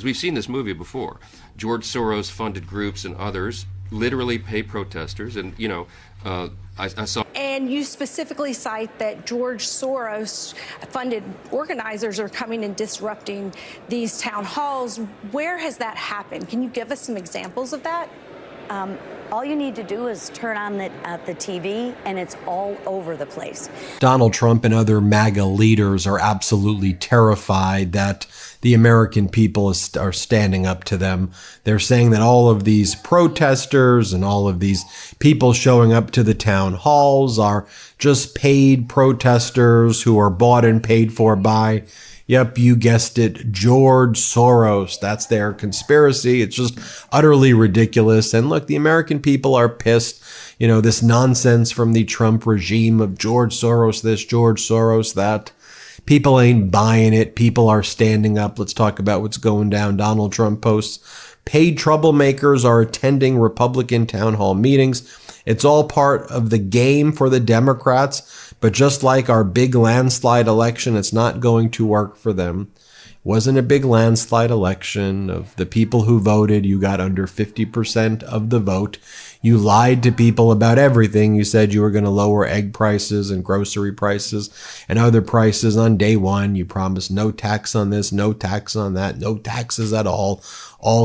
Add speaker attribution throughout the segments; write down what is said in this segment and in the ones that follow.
Speaker 1: Because we've seen this movie before. George Soros funded groups and others literally pay protesters, and I saw.
Speaker 2: And you specifically cite that George Soros funded organizers are coming and disrupting these town halls. Where has that happened? Can you give us some examples of that?
Speaker 3: All you need to do is turn on the TV, and it's all over the place.
Speaker 4: Donald Trump and other MAGA leaders are absolutely terrified that the American people are standing up to them. They're saying that all of these protesters and all of these people showing up to the town halls are just paid protesters who are bought and paid for by, yep, you guessed it, George Soros. That's their conspiracy. It's just utterly ridiculous. And look, the American people are pissed. You know, this nonsense from the Trump regime of George Soros this, George Soros that. People ain't buying it. People are standing up. Let's talk about what's going down. Donald Trump posts, paid troublemakers are attending Republican town hall meetings. It's all part of the game for the Democrats, but just like our big landslide election, it's not going to work for them. It wasn't a big landslide election. Of the people who voted, you got under 50% of the vote. You lied to people about everything. You said you were going to lower egg prices and grocery prices and other prices on day one. You promised no tax on this, no tax on that, no taxes at all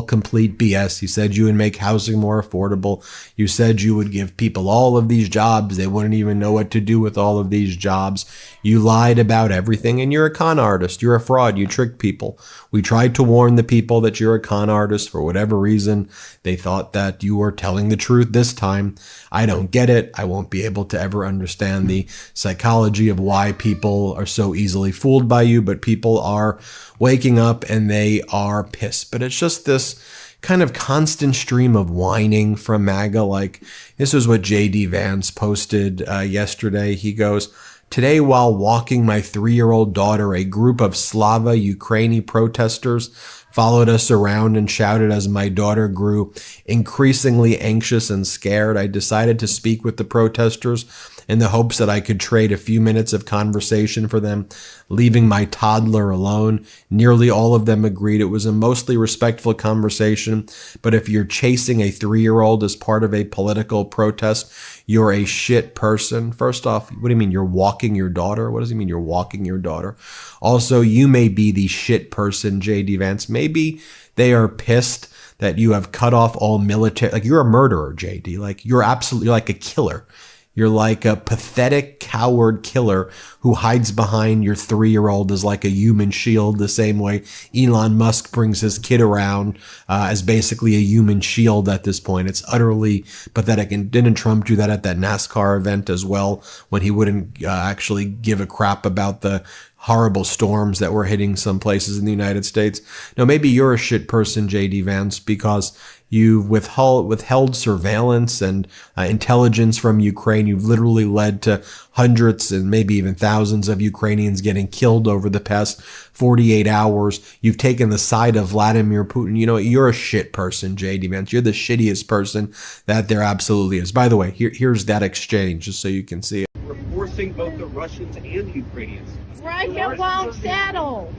Speaker 4: complete BS. You said you would make housing more affordable. You said you would give people all of these jobs. They wouldn't even know what to do with all of these jobs. You lied about everything, and you're a con artist. You're a fraud. You trick people. We tried to warn the people that you're a con artist. For whatever reason, they thought that you were telling the truth this time. I don't get it. I won't be able to ever understand the psychology of why people are so easily fooled by you, but people are waking up and they are pissed. But it's just this kind of constant stream of whining from MAGA. Like, this is what J.D. Vance posted yesterday. He goes, "Today, while walking my 3-year-old daughter, a group of Slava Ukraini protesters followed us around and shouted as my daughter grew increasingly anxious and scared. I decided to speak with the protesters in the hopes that I could trade a few minutes of conversation for them, leaving my toddler alone. Nearly all of them agreed it was a mostly respectful conversation, but if you're chasing a 3-year-old as part of a political protest, you're a shit person." First off, what do you mean you're walking your daughter? What does he mean you're walking your daughter? Also, you may be the shit person, J.D. Vance. Maybe they are pissed that you have cut off all military. Like, you're a murderer, J.D. Like, you're like a killer. You're like a pathetic coward killer who hides behind your 3-year-old as like a human shield, the same way Elon Musk brings his kid around as basically a human shield at this point. It's utterly pathetic. And didn't Trump do that at that NASCAR event as well, when he wouldn't actually give a crap about the horrible storms that were hitting some places in the United States? No, maybe you're a shit person, J.D. Vance, because you've withheld surveillance and intelligence from Ukraine. You've literally led to hundreds and maybe even thousands of Ukrainians getting killed over the past 48 hours. You've taken the side of Vladimir Putin. You know, you're a shit person, J.D. Vance. You're the shittiest person that there absolutely is. By the way, here's that exchange, just so you can see it.
Speaker 5: We're forcing both the Russians and Ukrainians.
Speaker 6: Right here, wrong saddle.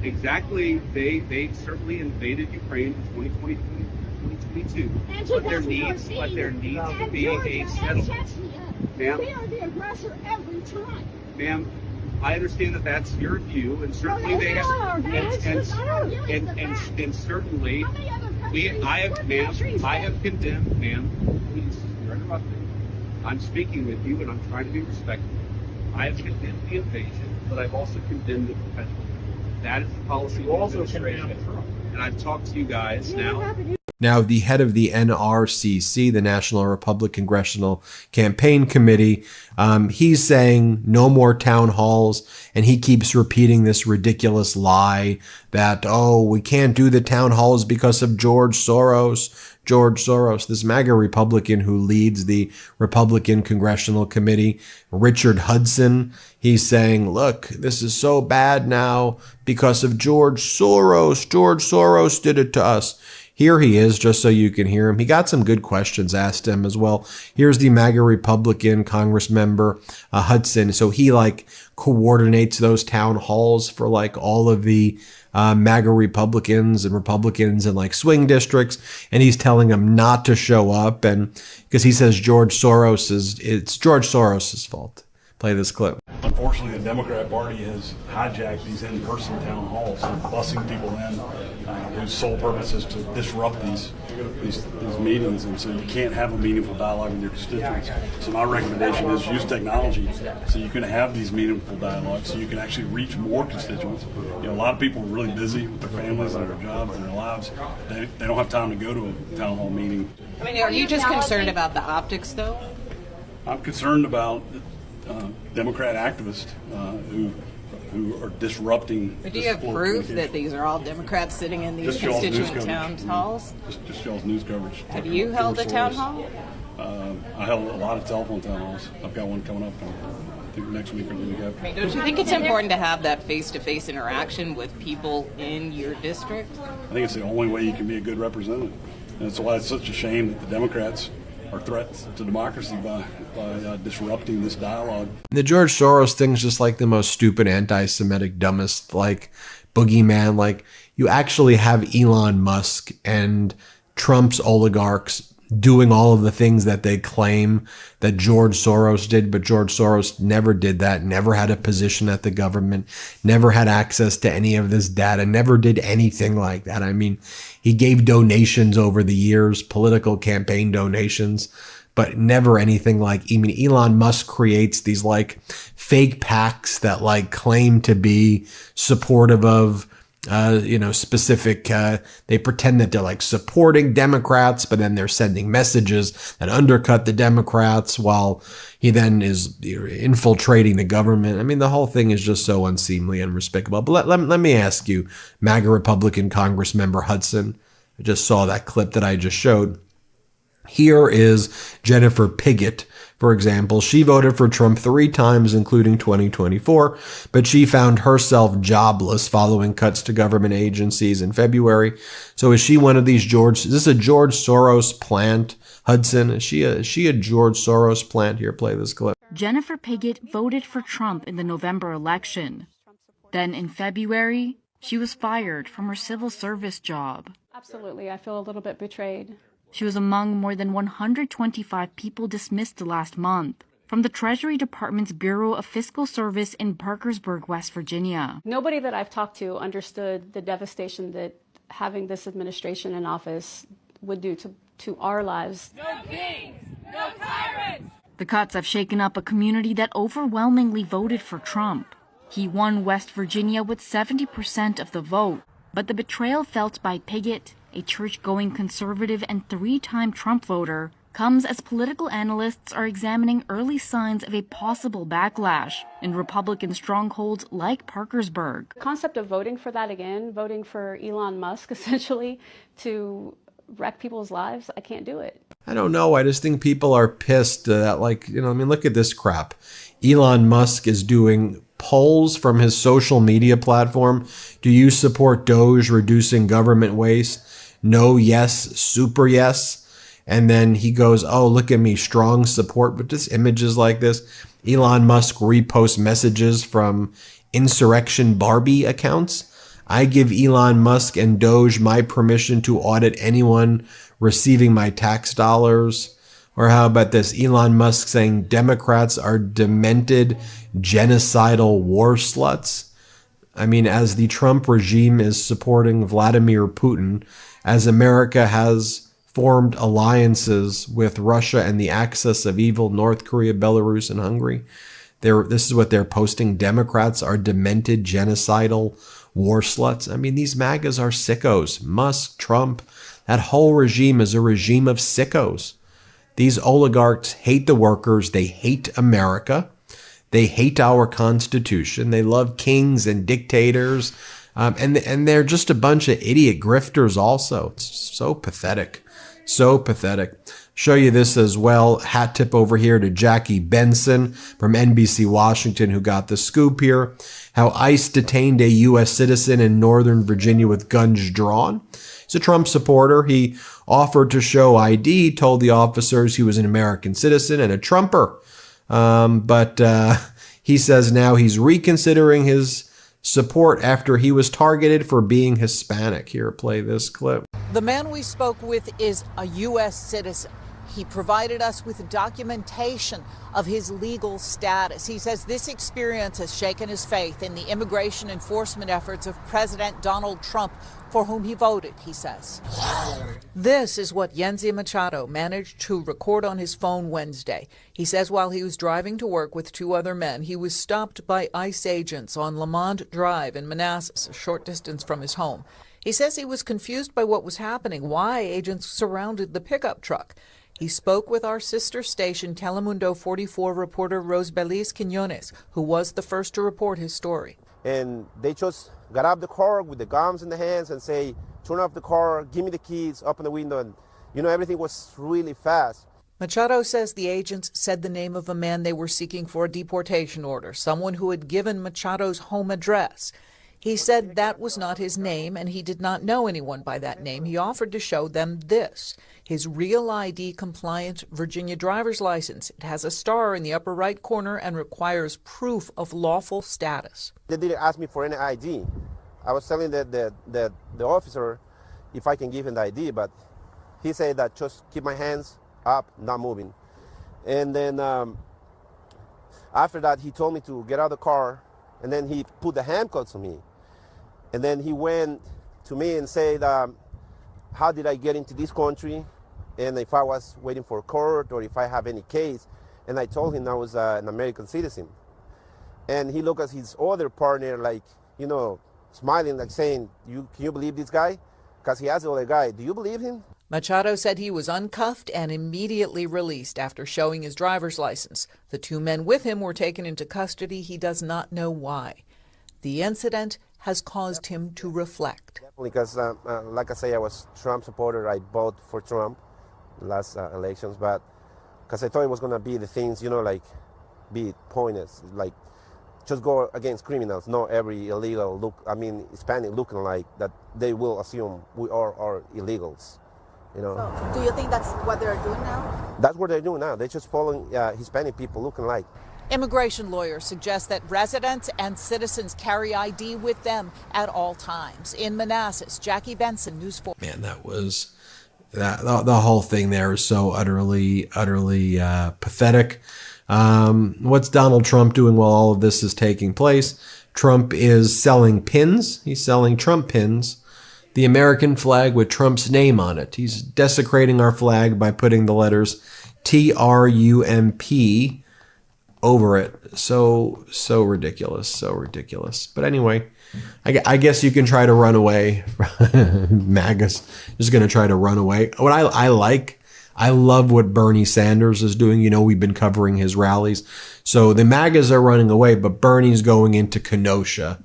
Speaker 5: Exactly. They certainly invaded Ukraine in 2022. But there needs to be a settlement. Ma'am,
Speaker 6: we are the aggressor every time.
Speaker 5: Ma'am, I understand that that's your view, and certainly they have, and certainly I have condemned, ma'am, please, you're interrupting. I'm speaking with you, and I'm trying to be respectful. I have condemned the invasion, but I've also condemned the perpetual. That is the policy of the administration. And I've talked to you guys now.
Speaker 4: Now, the head of the NRCC, the National Republican Congressional Campaign Committee, he's saying no more town halls, and he keeps repeating this ridiculous lie that, oh, we can't do the town halls because of George Soros. George Soros, this MAGA Republican who leads the Republican Congressional Committee, Richard Hudson, he's saying, look, this is so bad now because of George Soros. George Soros did it to us. Here he is, just so you can hear him. He got some good questions asked him as well. Here's the MAGA Republican Congress member, Hudson. So he like coordinates those town halls for like all of the MAGA Republicans in like swing districts. And he's telling them not to show up. And because he says it's George Soros's fault. Play this clip.
Speaker 7: Unfortunately, the Democrat Party has hijacked these in-person town halls and busing people in whose sole purpose is to disrupt these meetings, and so you can't have a meaningful dialogue with your constituents. So my recommendation is use technology so you can have these meaningful dialogues, so you can actually reach more constituents. You know, a lot of people are really busy with their families and their jobs and their lives. They don't have time to go to a town hall meeting.
Speaker 8: I mean, are you just concerned about the optics, though?
Speaker 7: I'm concerned about Democrat activists who are disrupting.
Speaker 8: But do you have proof that these are all Democrats sitting in these constituent town halls?
Speaker 7: Just y'all's news coverage.
Speaker 8: Have you held a town hall?
Speaker 7: I held a lot of telephone town halls. I've got one coming up. I think next week or the week after.
Speaker 8: I mean, don't you think it's important to have that face-to-face interaction with people in your district?
Speaker 7: I think it's the only way you can be a good representative. And that's why it's such a shame that the Democrats are threats to democracy by disrupting this dialogue.
Speaker 4: The George Soros thing's just like the most stupid, anti-Semitic, dumbest, like, boogeyman. Like, you actually have Elon Musk and Trump's oligarchs doing all of the things that they claim that George Soros did, but George Soros never did that, never had a position at the government, never had access to any of this data, never did anything like that. I mean, he gave donations over the years, political campaign donations, but never anything like, I mean, Elon Musk creates these like fake PACs that like claim to be supportive of specific, they pretend that they're like supporting Democrats, but then they're sending messages that undercut the Democrats while he then is infiltrating the government. I mean, the whole thing is just so unseemly and unrespectable. But let me ask you, MAGA Republican Congress member Hudson, I just saw that clip that I just showed. Here is Jennifer Piggott, for example. She voted for Trump 3 times, including 2024, but she found herself jobless following cuts to government agencies in February. So is she one of these is this a George Soros plant, Hudson? Is she a George Soros plant? Here, play this clip.
Speaker 9: Jennifer Piggott voted for Trump in the November election. Then in February, she was fired from her civil service job.
Speaker 10: Absolutely. I feel a little bit betrayed.
Speaker 9: She was among more than 125 people dismissed last month from the Treasury Department's Bureau of Fiscal Service in Parkersburg, West Virginia.
Speaker 10: Nobody that I've talked to understood the devastation that having this administration in office would do to our lives.
Speaker 11: No kings, no tyrants!
Speaker 9: The cuts have shaken up a community that overwhelmingly voted for Trump. He won West Virginia with 70% of the vote, but the betrayal felt by Piggott, a church-going conservative and 3-time Trump voter, comes as political analysts are examining early signs of a possible backlash in Republican strongholds like Parkersburg.
Speaker 10: The concept of voting for that again, voting for Elon Musk essentially to wreck people's lives, I can't do it.
Speaker 4: I don't know. I just think people are pissed that, look at this crap. Elon Musk is doing polls from his social media platform. Do you support Doge reducing government waste? No, yes, super yes. And then he goes, oh, look at me, strong support. But just images like this. Elon Musk reposts messages from Insurrection Barbie accounts. I give Elon Musk and Doge my permission to audit anyone receiving my tax dollars. Or how about this? Elon Musk saying Democrats are demented, genocidal war sluts. I mean, as the Trump regime is supporting Vladimir Putin, as America has formed alliances with Russia and the axis of evil, North Korea, Belarus, and Hungary, this is what they're posting. Democrats are demented, genocidal war sluts. I mean, these MAGAs are sickos. Musk, Trump, that whole regime is a regime of sickos. These oligarchs hate the workers. They hate America. They hate our Constitution. They love kings and dictators. And they're just a bunch of idiot grifters also. It's so pathetic. So pathetic. Show you this as well. Hat tip over here to Jackie Benson from NBC Washington, who got the scoop here. How ICE detained a U.S. citizen in Northern Virginia with guns drawn. He's a Trump supporter. He offered to show ID, told the officers he was an American citizen and a Trumper. But he says now he's reconsidering his support after he was targeted for being Hispanic. Here, play this clip.
Speaker 12: The man we spoke with is a U.S. citizen. He provided us with documentation of his legal status. He says this experience has shaken his faith in the immigration enforcement efforts of President Donald Trump, for whom he voted, he says. This is what Yenzi Machado managed to record on his phone Wednesday. He says while he was driving to work with 2 other men, he was stopped by ICE agents on Lamont Drive in Manassas, a short distance from his home. He says he was confused by what was happening, why agents surrounded the pickup truck. He spoke with our sister station, Telemundo 44 reporter Rosbelis Quinones, who was the first to report his story.
Speaker 13: And they just got out of the car with the guns in the hands and say, turn off the car, give me the keys, open the window. And, everything was really fast.
Speaker 12: Machado says the agents said the name of a man they were seeking for a deportation order, someone who had given Machado's home address. He said that was not his name, and he did not know anyone by that name. He offered to show them this, his real ID compliant Virginia driver's license. It has a star in the upper right corner and requires proof of lawful status.
Speaker 13: They didn't ask me for any ID. I was telling the officer if I can give him the ID, but he said that just keep my hands up, not moving. And then after that, he told me to get out of the car, and then he put the handcuffs on me. And then he went to me and said, how did I get into this country? And if I was waiting for court or if I have any case. And I told him I was an American citizen. And he looked at his other partner like, smiling, like saying, can you believe this guy? Because he asked the other guy, do you believe him?
Speaker 12: Machado said he was uncuffed and immediately released after showing his driver's license. The 2 men with him were taken into custody. He does not know why. The incident has caused him to reflect.
Speaker 13: Because, like I say, I was a Trump supporter. I voted for Trump last elections, but because I thought it was going to be the things, like be pointless, like just go against criminals, not every illegal Hispanic looking like that they will assume we are illegals.
Speaker 14: So, do you think that's what they're doing now?
Speaker 13: That's what they're doing now. They're just following Hispanic people looking like.
Speaker 12: Immigration lawyers suggest that residents and citizens carry ID with them at all times. In Manassas, Jackie Benson, News 4.
Speaker 4: Man, the whole thing there is so utterly pathetic. What's Donald Trump doing while all of this is taking place? Trump is selling pins. He's selling Trump pins. The American flag with Trump's name on it. He's desecrating our flag by putting the letters TRUMP over it. So ridiculous. So ridiculous. But anyway, I guess you can try to run away. MAGA's just going to try to run away. What I love what Bernie Sanders is doing. We've been covering his rallies. So the MAGAs are running away, but Bernie's going into Kenosha.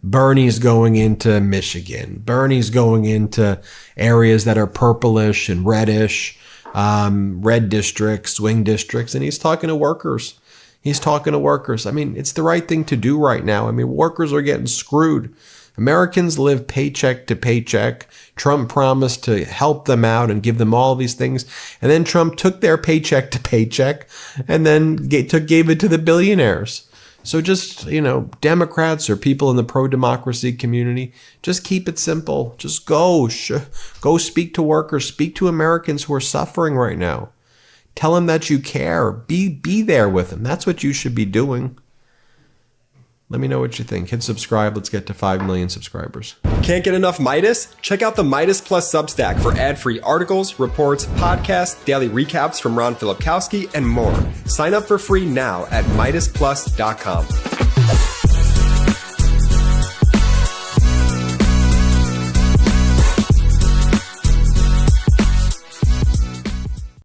Speaker 4: Bernie's going into Michigan. Bernie's going into areas that are purplish and reddish, red districts, swing districts, and he's talking to workers. He's talking to workers. It's the right thing to do right now. Workers are getting screwed. Americans live paycheck to paycheck. Trump promised to help them out and give them all these things. And then Trump took their paycheck to paycheck and then gave it to the billionaires. So just, Democrats or people in the pro-democracy community, just keep it simple. Just go speak to workers, speak to Americans who are suffering right now. Tell them that you care. Be there with them. That's what you should be doing. Let me know what you think. Hit subscribe. Let's get to 5 million subscribers.
Speaker 15: Can't get enough Midas? Check out the Midas Plus Substack for ad-free articles, reports, podcasts, daily recaps from Ron Filipkowski, and more. Sign up for free now at MidasPlus.com.